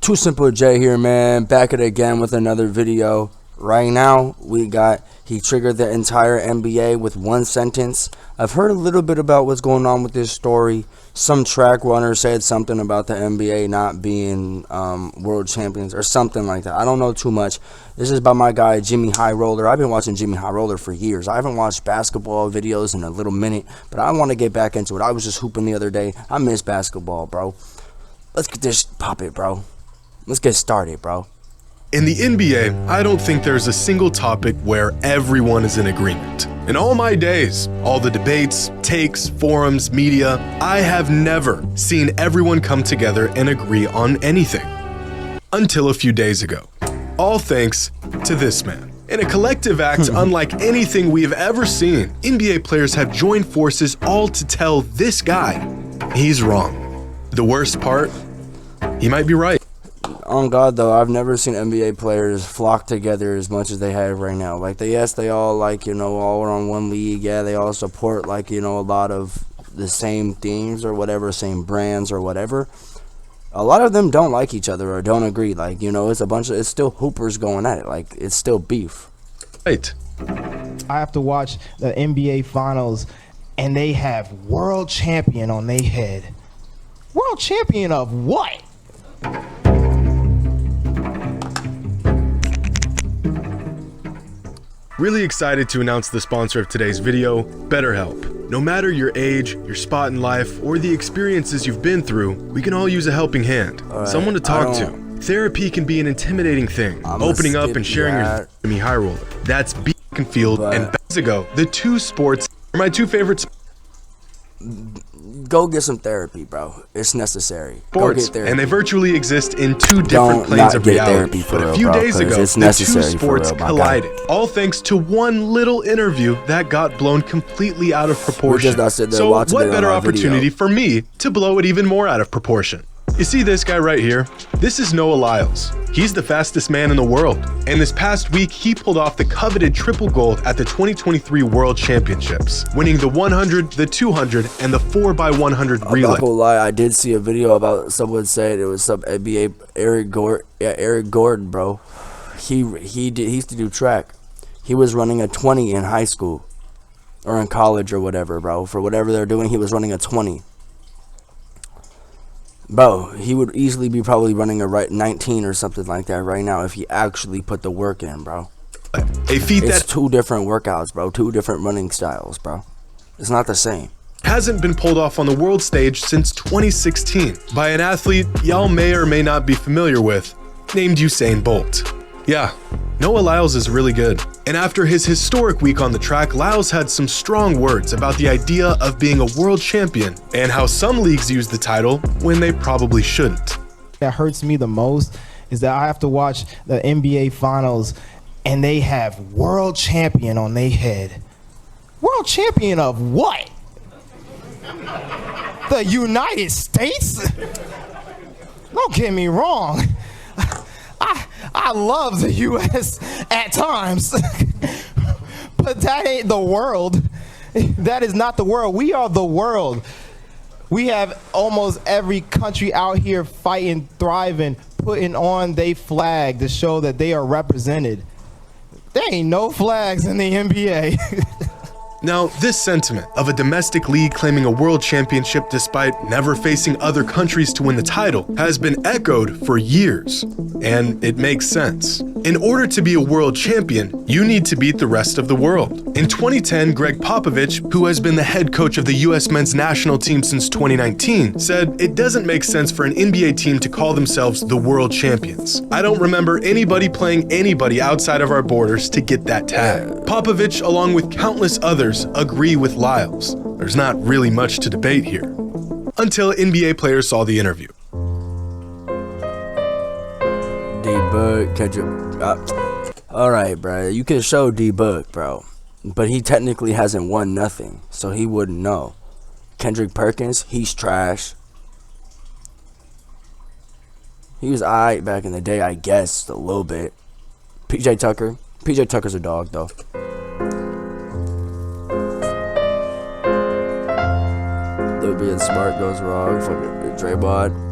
Too Simple J here, man. Back at it again with another video. Right now, he triggered the entire NBA with one sentence. I've heard a little bit about what's going on with this story. Some track runner said something about the NBA not being world champions or something like that. I don't know too much. This is by my guy, Jimmy High Roller. I've been watching Jimmy High Roller for years. I haven't watched basketball videos in a little minute, but I want to get back into it. I was just hooping the other day. I miss basketball, bro. Let's get this poppin', bro. Let's get started, bro. In the NBA, I don't think there's a single topic where everyone is in agreement. In all my days, all the debates, takes, forums, media, I have never seen everyone come together and agree on anything. Until a few days ago. All thanks to this man. In a collective act unlike anything we have ever seen, NBA players have joined forces all to tell this guy he's wrong. The worst part, he might be right. On God, though, I've never seen NBA players flock together as much as they have right now. Like, they all, like, all are on one league. Yeah, they all support, like, a lot of the same things or whatever, same brands or whatever. A lot of them don't like each other or don't agree. Like, it's still hoopers going at it. Like, it's still beef. Right. I have to watch the NBA Finals, and they have world champion on their head. World champion of what? Really excited to announce the sponsor of today's video, BetterHelp. No matter your age, your spot in life, or the experiences you've been through, we can all use a helping hand. Right, someone to talk to. Therapy can be an intimidating thing. Opening up and sharing your Jimmy High Roller. That's Beaconsfield and Bezigo, the two sports are my two favorite sports. Go get some therapy, bro. It's necessary. Go get therapy. And they virtually exist in two different planes of reality. But a few days ago, the two sports collided. All thanks to one little interview that got blown completely out of proportion. So what better opportunity for me to blow it even more out of proportion? You see this guy right here? This is Noah Lyles. He's the fastest man in the world. And this past week, he pulled off the coveted triple gold at the 2023 World Championships, winning the 100, the 200, and the 4x100 relay. I'm not gonna lie, I did see a video about someone saying it was some NBA Eric Gordon, bro. He used to do track. He was running a 20 in high school or in college or whatever, bro. For whatever they're doing, he was running a 20. Bro, he would easily be probably running a 19 or something like that right now if he actually put the work in, bro. It's two different workouts, bro. Two different running styles, bro. It's not the same. Hasn't been pulled off on the world stage since 2016 by an athlete y'all may or may not be familiar with, named Usain Bolt. Yeah, Noah Lyles is really good. And after his historic week on the track, Lyles had some strong words about the idea of being a world champion and how some leagues use the title when they probably shouldn't. That hurts me the most is that I have to watch the NBA Finals, and they have world champion on their head. World champion of what? The United States? Don't get me wrong. I love the U.S. at times, but that ain't the world. That is not the world. We are the world. We have almost every country out here fighting, thriving, putting on their flag to show that they are represented. There ain't no flags in the NBA. Now, this sentiment of a domestic league claiming a world championship despite never facing other countries to win the title has been echoed for years, and it makes sense. In order to be a world champion, you need to beat the rest of the world. In 2010, Greg Popovich, who has been the head coach of the U.S. men's national team since 2019, said it doesn't make sense for an NBA team to call themselves the world champions. I don't remember anybody playing anybody outside of our borders to get that tag. Popovich, along with countless others, agree with Lyles. There's not really much to debate here. Until NBA players saw the interview. D-Book, alright, bro. You can show D-Book, bro. But he technically hasn't won nothing, so he wouldn't know. Kendrick Perkins, he's trash. He was alright back in the day, I guess, a little bit. PJ Tucker's a dog, though. Little being smart goes wrong. Fucking Draymond.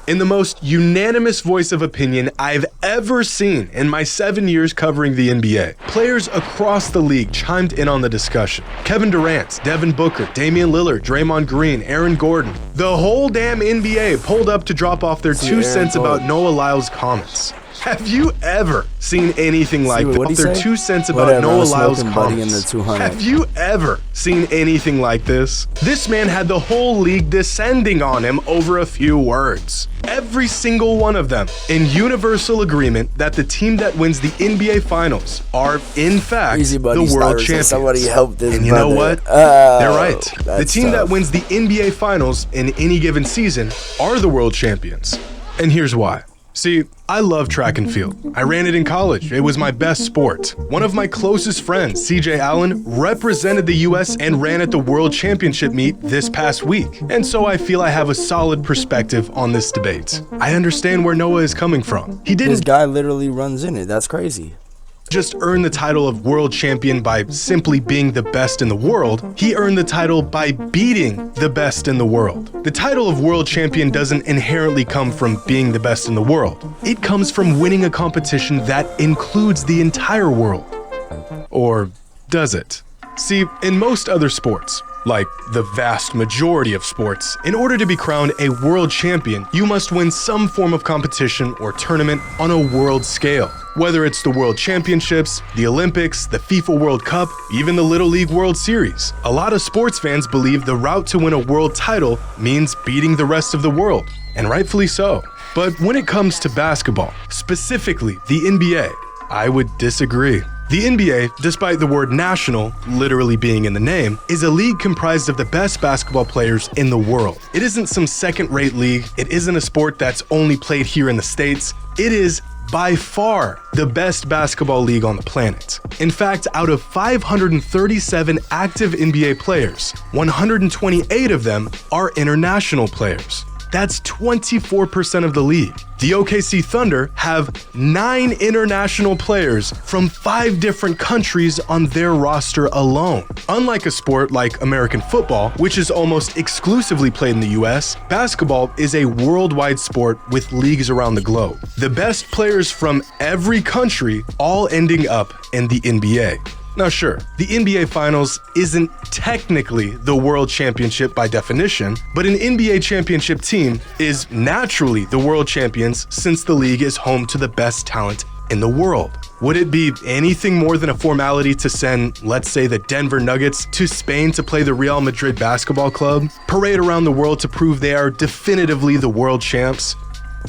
In the most unanimous voice of opinion I've ever seen in my 7 years covering the NBA, players across the league chimed in on the discussion. Kevin Durant, Devin Booker, Damian Lillard, Draymond Green, Aaron Gordon. The whole damn NBA pulled up to drop off their 2 cents about Noah Lyles' comments. Have you ever seen anything like this? Their 2 cents about Noah Lyles' comments. Have you ever seen anything like this? This man had the whole league descending on him over a few words. Every single one of them in universal agreement that the team that wins the NBA Finals are, in fact, the world champions. Somebody help this and you know what? They're right. The team that wins the NBA Finals in any given season are the world champions. And here's why. See, I love track and field. I ran it in college. It was my best sport. One of my closest friends, CJ Allen, represented the US and ran at the World Championship meet this past week. And so I feel I have a solid perspective on this debate. I understand where Noah is coming from. This guy literally runs in it. That's crazy. Just earn the title of world champion by simply being the best in the world. He earned the title by beating the best in the world. The title of world champion doesn't inherently come from being the best in the world. It comes from winning a competition that includes the entire world. Or does it? See, in most other sports, like the vast majority of sports, in order to be crowned a world champion, you must win some form of competition or tournament on a world scale. Whether it's the World Championships, the Olympics, the FIFA World Cup, even the Little League World Series. A lot of sports fans believe the route to win a world title means beating the rest of the world, and rightfully so. But when it comes to basketball, specifically the NBA, I would disagree. The NBA, despite the word national literally being in the name, is a league comprised of the best basketball players in the world. It isn't some second-rate league. It isn't a sport that's only played here in the States. It is by far the best basketball league on the planet. In fact, out of 537 active NBA players, 128 of them are international players. That's 24% of the league. The OKC Thunder have 9 international players from 5 different countries on their roster alone. Unlike a sport like American football, which is almost exclusively played in the US, basketball is a worldwide sport with leagues around the globe. The best players from every country all ending up in the NBA. Now sure, the NBA Finals isn't technically the World Championship by definition, but an NBA championship team is naturally the world champions since the league is home to the best talent in the world. Would it be anything more than a formality to send, let's say, the Denver Nuggets to Spain to play the Real Madrid basketball club, parade around the world to prove they are definitively the world champs?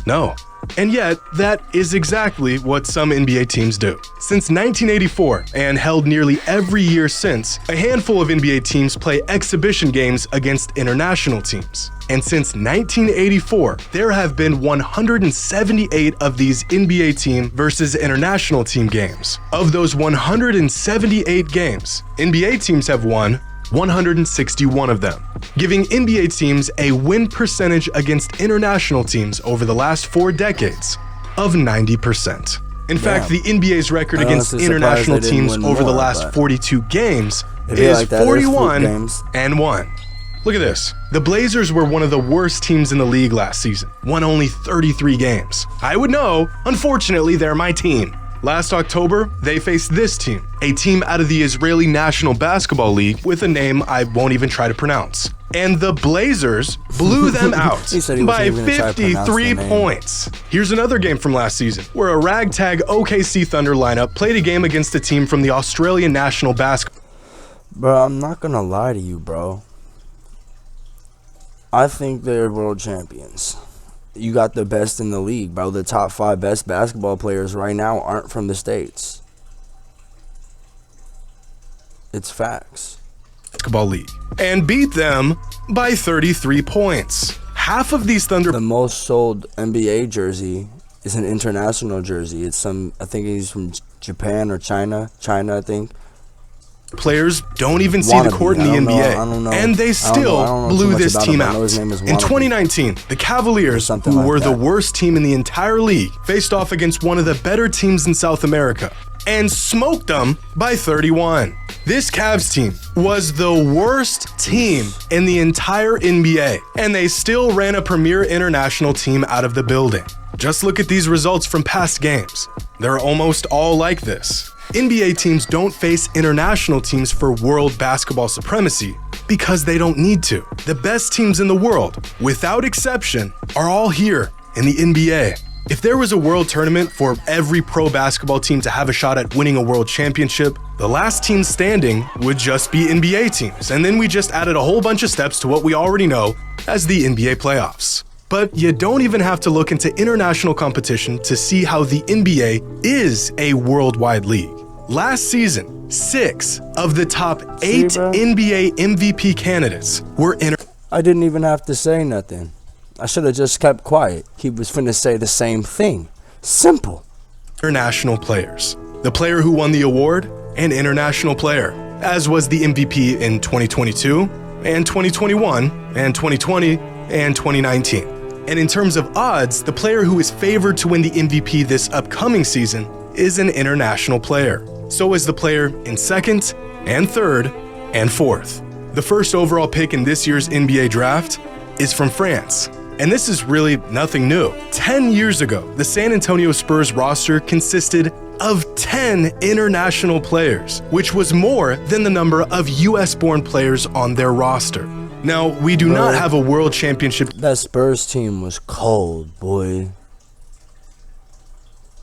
No. And yet, that is exactly what some NBA teams do. Since 1984, and held nearly every year since, a handful of NBA teams play exhibition games against international teams. And since 1984, there have been 178 of these NBA team versus international team games. Of those 178 games, NBA teams have won 161 of them, giving NBA teams a win percentage against international teams over the last 4 decades of 90%. In fact, the NBA's record against international teams over the last 42 games is 41-1. Look at this. The Blazers were one of the worst teams in the league last season, won only 33 games. I would know, unfortunately, they're my team. Last October, they faced this team, a team out of the Israeli National Basketball League with a name I won't even try to pronounce. And the Blazers blew them out by 53 points. Here's another game from last season, where a ragtag OKC Thunder lineup played a game against a team from the Australian National Basketball. Bro, I'm not gonna lie to you, bro. I think they're world champions. You got the best in the league, bro. The top 5 best basketball players right now aren't from the States. It's facts. Basketball league. And beat them by 33 points. Half of these Thunder... The most sold NBA jersey is an international jersey. It's I think he's from Japan or China. I think. Players don't even see the court in the NBA, and they still blew this team out. In 2019, the Cavaliers, who were the worst team in the entire league, faced off against one of the better teams in South America and smoked them by 31. This Cavs team was the worst team in the entire NBA, and they still ran a premier international team out of the building. Just look at these results from past games. They're almost all like this. NBA teams don't face international teams for world basketball supremacy because they don't need to. The best teams in the world, without exception, are all here in the NBA. If there was a world tournament for every pro basketball team to have a shot at winning a world championship, the last team standing would just be NBA teams, and then we just added a whole bunch of steps to what we already know as the NBA playoffs. But you don't even have to look into international competition to see how the NBA is a worldwide league. Last season, 6 of the top 8 NBA MVP candidates were I didn't even have to say nothing. I should have just kept quiet. He was finna say the same thing. Simple. International players. The player who won the award, an international player, as was the MVP in 2022, and 2021, and 2020, and 2019. And in terms of odds, the player who is favored to win the MVP this upcoming season is an international player. So is the player in second, and third, and fourth. The first overall pick in this year's NBA draft is from France. And this is really nothing new. 10 years ago, the San Antonio Spurs roster consisted of 10 international players, which was more than the number of US-born players on their roster. Now, we do not have a world championship. That Spurs team was cold, boy.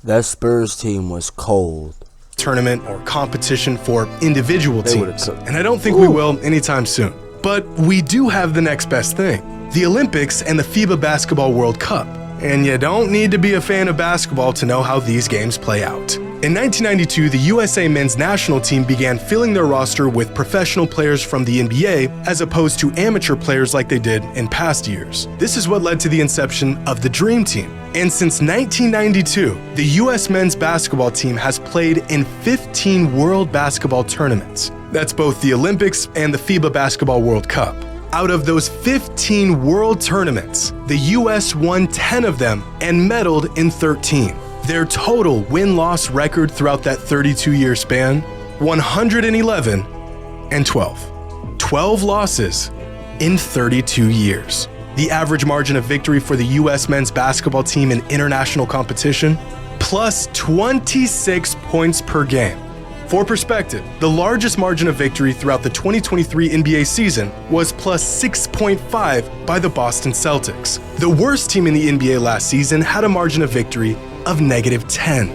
That Spurs team was cold. Tournament or competition for individual teams, and I don't think we will anytime soon. But we do have the next best thing, the Olympics and the FIBA Basketball World Cup. And you don't need to be a fan of basketball to know how these games play out. In 1992, the USA men's national team began filling their roster with professional players from the NBA as opposed to amateur players like they did in past years. This is what led to the inception of the Dream Team. And since 1992, the US men's basketball team has played in 15 world basketball tournaments. That's both the Olympics and the FIBA Basketball World Cup. Out of those 15 world tournaments, the US won 10 of them and medaled in 13. Their total win-loss record throughout that 32-year span, 111 and 12. 12 losses in 32 years. The average margin of victory for the US men's basketball team in international competition, plus 26 points per game. For perspective, the largest margin of victory throughout the 2023 NBA season was plus 6.5 by the Boston Celtics. The worst team in the NBA last season had a margin of victory of -10.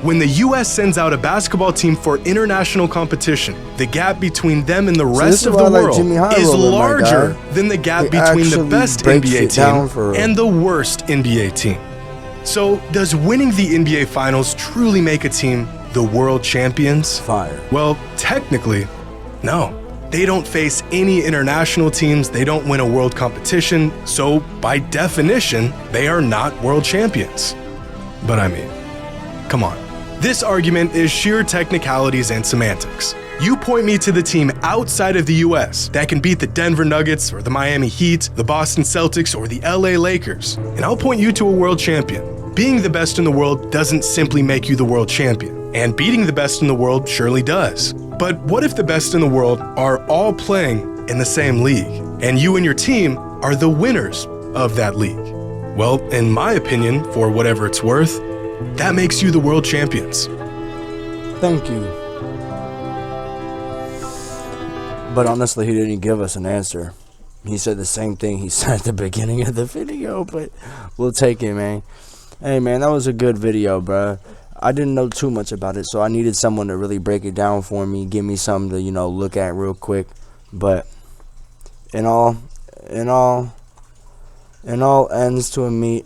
When the US sends out a basketball team for international competition, the gap between them and the rest of the world is larger than the gap between the best NBA team and the worst NBA team. So, does winning the NBA Finals truly make a team the world champions? Fire. Well, technically, no. They don't face any international teams, they don't win a world competition, so by definition, they are not world champions. But I mean, come on. This argument is sheer technicalities and semantics. You point me to the team outside of the US that can beat the Denver Nuggets or the Miami Heat, the Boston Celtics, or the LA Lakers, and I'll point you to a world champion. Being the best in the world doesn't simply make you the world champion, and beating the best in the world surely does. But what if the best in the world are all playing in the same league, and you and your team are the winners of that league? Well, in my opinion, for whatever it's worth, that makes you the world champions. Thank you. But honestly, he didn't give us an answer. He said the same thing he said at the beginning of the video, but we'll take it, man. Hey, man, that was a good video, bruh. I didn't know too much about it, so I needed someone to really break it down for me, give me something to, look at real quick. But in all ends to a meet,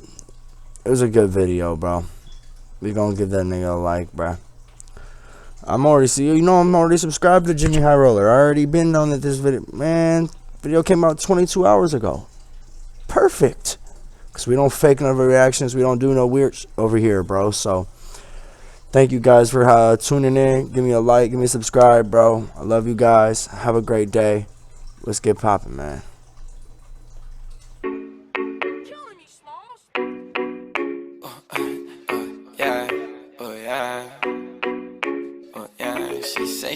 it was a good video, bro. We gonna give that nigga a like, bro. I'm already subscribed to Jimmy High Roller. I already been on this video, man. Video came out 22 hours ago. Perfect. Because we don't fake no reactions. We don't do no weird over here, bro. So Thank you guys for tuning in. Give me a like, give me a subscribe, bro. I love you guys. Have a great day. Let's get popping, man. Yeah, oh yeah, oh yeah. She say she